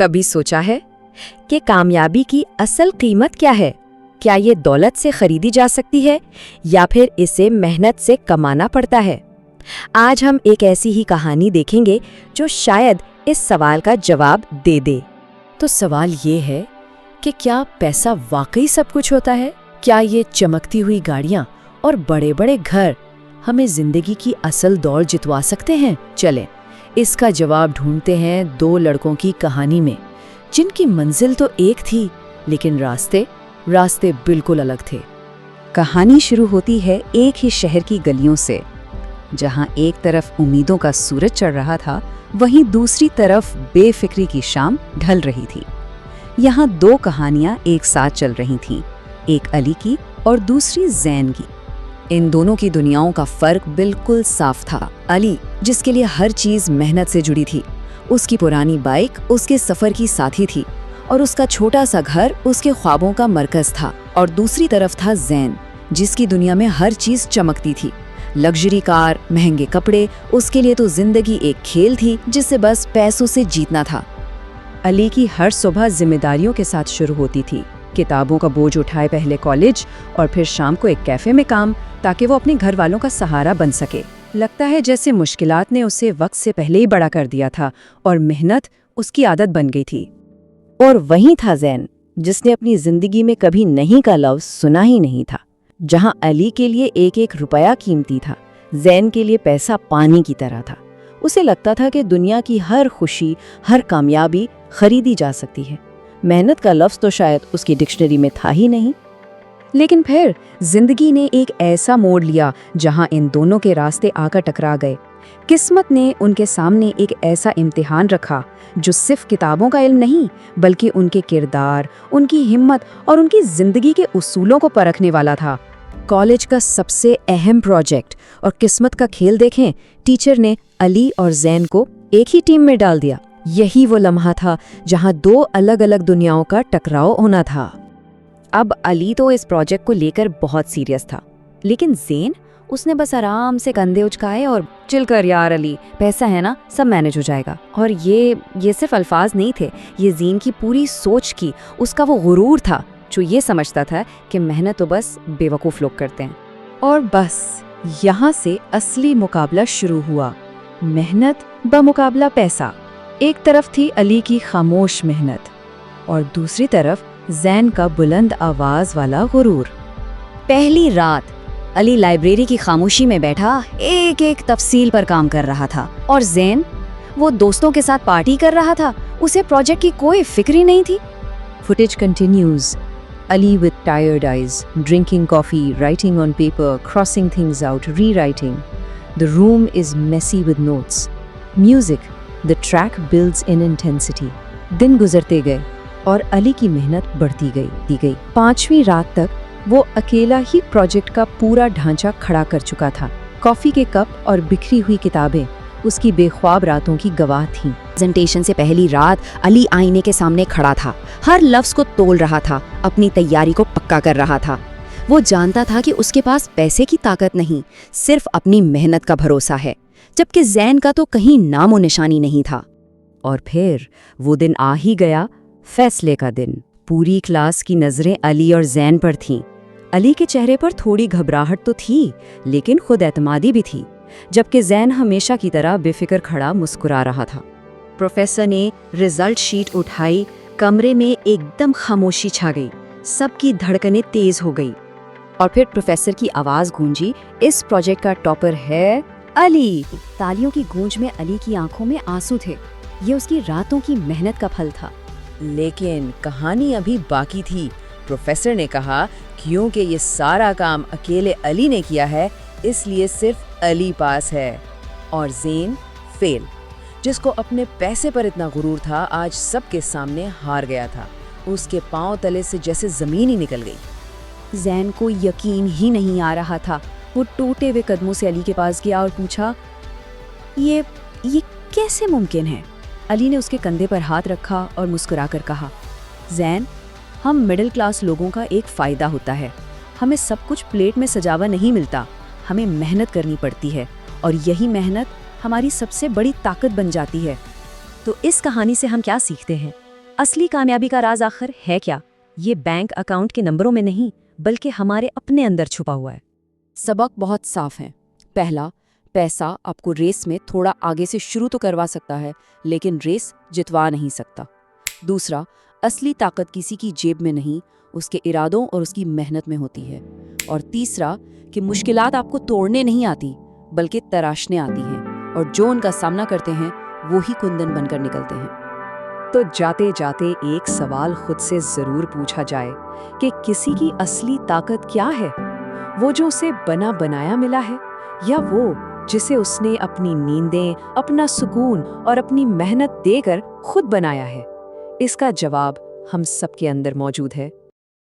कभी सोचा है कि कामयाबी की असल कीमत क्या है? क्या ये दौलत से खरीदी जा सकती है या फिर इसे मेहनत से कमाना पड़ता है? आज हम एक ऐसी ही कहानी देखेंगे जो शायद इस सवाल का जवाब दे दे। तो सवाल ये है कि क्या पैसा वाकई सब कुछ होता है? क्या ये चमकती हुई गाड़ियाँ और बड़े बड़े घर हमें जिंदगी की असल दौड़ जितवा सकते हैं? चलें, इसका जवाब ढूंढते हैं दो लड़कों की कहानी में, जिनकी मंजिल तो एक थी लेकिन रास्ते बिल्कुल अलग थे। कहानी शुरू होती है एक ही शहर की गलियों से, जहां एक तरफ उम्मीदों का सूरज चढ़ रहा था, वहीं दूसरी तरफ बेफिक्री की शाम ढल रही थी। यहाँ दो कहानियां एक साथ चल रही थीं, एक अली की और दूसरी ज़ैन की। इन दोनों की दुनियाओं का फर्क बिल्कुल साफ था। अली, जिसके लिए हर चीज मेहनत से जुड़ी थी, उसकी पुरानी बाइक उसके सफर की साथी थी और उसका छोटा सा घर उसके ख्वाबों का मरकज था। और दूसरी तरफ था ज़ैन, जिसकी दुनिया में हर चीज चमकती थी। लग्जरी कार, महंगे कपड़े, उसके लिए तो जिंदगी एक खेल थी जिसे बस पैसों से जीतना था। अली की हर सुबह जिम्मेदारियों के साथ शुरू होती थी। किताबों का बोझ उठाए पहले कॉलेज और फिर शाम को एक कैफे में काम, ताकि वो अपने घर वालों का सहारा बन सके। लगता है जैसे मुश्किलात ने उसे वक्त से पहले ही बड़ा कर दिया था और मेहनत उसकी आदत बन गई थी। और वहीं था ज़ैन, जिसने अपनी जिंदगी में कभी नहीं का लफ्ज़ सुना ही नहीं था। जहां अली के लिए एक एक रुपया कीमती था, ज़ैन के लिए पैसा पानी की तरह था। उसे लगता था कि दुनिया की हर खुशी, हर कामयाबी खरीदी जा सकती है। मेहनत का लफ्ज़ तो शायद उसकी डिक्शनरी में था ही नहीं। लेकिन फिर जिंदगी ने एक ऐसा मोड़ लिया जहां इन दोनों के रास्ते आकर टकरा गए। किस्मत ने उनके सामने एक ऐसा इम्तिहान रखा जो सिर्फ किताबों का इल्म नहीं, बल्कि उनके किरदार, उनकी हिम्मत और उनकी जिंदगी के उसूलों को परखने वाला था। कॉलेज का सबसे अहम प्रोजेक्ट और किस्मत का खेल देखें, टीचर ने अली और ज़ैन को एक ही टीम में डाल दिया। यही वो लम्हा था जहां दो अलग अलग दुनियाओं का टकराव होना था। अब अली तो इस प्रोजेक्ट को लेकर बहुत सीरियस था, लेकिन ज़ैन, उसने बस आराम से कंधे उचकाए और चिल कर यार अली, पैसा है ना, सब मैनेज हो जाएगा। और ये सिर्फ अल्फाज नहीं थे, ये ज़ैन की पूरी सोच की, उसका वो गुरूर था जो ये समझता था कि मेहनत तो बस बेवकूफ़ लोग करते हैं। और बस यहाँ से असली मुकाबला शुरू हुआ, मेहनत बमुकाबला पैसा। एक तरफ थी अली की खामोश मेहनत और दूसरी तरफ ज़ैन का बुलंद आवाज वाला गुरूर। पहली रात अली लाइब्रेरी की खामोशी में बैठा एक एक तफसील पर काम कर रहा था, और ज़ैन, वो दोस्तों के साथ पार्टी कर रहा था। उसे प्रोजेक्ट की कोई फिक्र ही नहीं थी। Footage continues. Ali with tired eyes, drinking coffee, writing on paper, crossing things out, rewriting. The room is messy with notes. Music, the track builds in intensity. दिन गुजरते गए और अली की मेहनत बढ़ती गई। 5वीं रात तक वो अकेला ही प्रोजेक्ट का पूरा ढांचा खड़ा कर चुका था। कॉफी के कप और बिखरी हुई किताबें उसकी बेख्वाब रातों की गवाह थीं। प्रेजेंटेशन से पहली रात अली आईने के सामने खड़ा था, हर लफ्ज को तोल रहा था, अपनी तैयारी को पक्का कर रहा था। वो जानता था कि उसके पास पैसे की ताकत नहीं, सिर्फ अपनी मेहनत का भरोसा है, जबकि ज़ैन का तो कहीं नामो निशानी नहीं था। और फिर वो दिन आ ही गया, फैसले का दिन। पूरी क्लास की नजरें अली और ज़ैन पर थीं। अली के चेहरे पर थोड़ी घबराहट तो थी, लेकिन खुद एतमादी भी थी, जबकि ज़ैन हमेशा की तरह बेफिक्र खड़ा मुस्कुरा रहा था। प्रोफेसर ने रिजल्ट शीट उठाई, कमरे में एकदम खामोशी छा गई, सबकी धड़कनें तेज हो गई। और फिर प्रोफेसर की आवाज गूंजी, इस प्रोजेक्ट का टॉपर है अली। तालियों की गूंज में अली की आंखों में आंसू थे। ये उसकी रातों की मेहनत का फल था। लेकिन कहानी अभी बाकी थी। प्रोफेसर ने कहा, क्योंकि ये सारा काम अकेले अली ने किया है, इसलिए सिर्फ अली पास है। और ज़ैन फेल, जिसको अपने पैसे पर इतना गुरूर था, आज सबके सामने हार गया था। उसके पांव तले से जैसे जमीन ही निकल गई। ज़ैन को यकीन ही नहीं आ रहा था। वो टूटे हुए कदमों से अली के पास गया और पूछा, ये कैसे मुमकिन है? अली ने उसके कंधे पर हाथ रखा और मुस्कुराकर कहा, ज़ैन, हम मिडिल क्लास लोगों का एक फ़ायदा होता है। हमें सब कुछ प्लेट में सजावा नहीं मिलता, हमें मेहनत करनी पड़ती है, और यही मेहनत हमारी सबसे बड़ी ताकत बन जाती है। तो इस कहानी से हम क्या सीखते हैं? असली कामयाबी का राज आखिर है क्या? ये बैंक अकाउंट के नंबरों में नहीं बल्कि हमारे अपने अंदर छुपा हुआ है। सबक बहुत साफ है। पहला, पैसा आपको रेस में थोड़ा आगे से शुरू तो करवा सकता है, लेकिन रेस जितवा नहीं सकता। दूसरा, असली ताकत किसी की जेब में नहीं, उसके इरादों और उसकी मेहनत में होती है। और तीसरा, कि मुश्किलात आपको तोड़ने नहीं आती बल्कि तराशने आती हैं, और जो उनका सामना करते हैं वो ही कुंदन बनकर निकलते हैं। तो जाते जाते एक सवाल खुद से जरूर पूछा जाए कि किसी की असली ताकत क्या है? वो जो उसे बना बनाया मिला है, या वो जिसे उसने अपनी नींदें, अपना सुकून और अपनी मेहनत देकर खुद बनाया है? इसका जवाब हम सबके अंदर मौजूद है।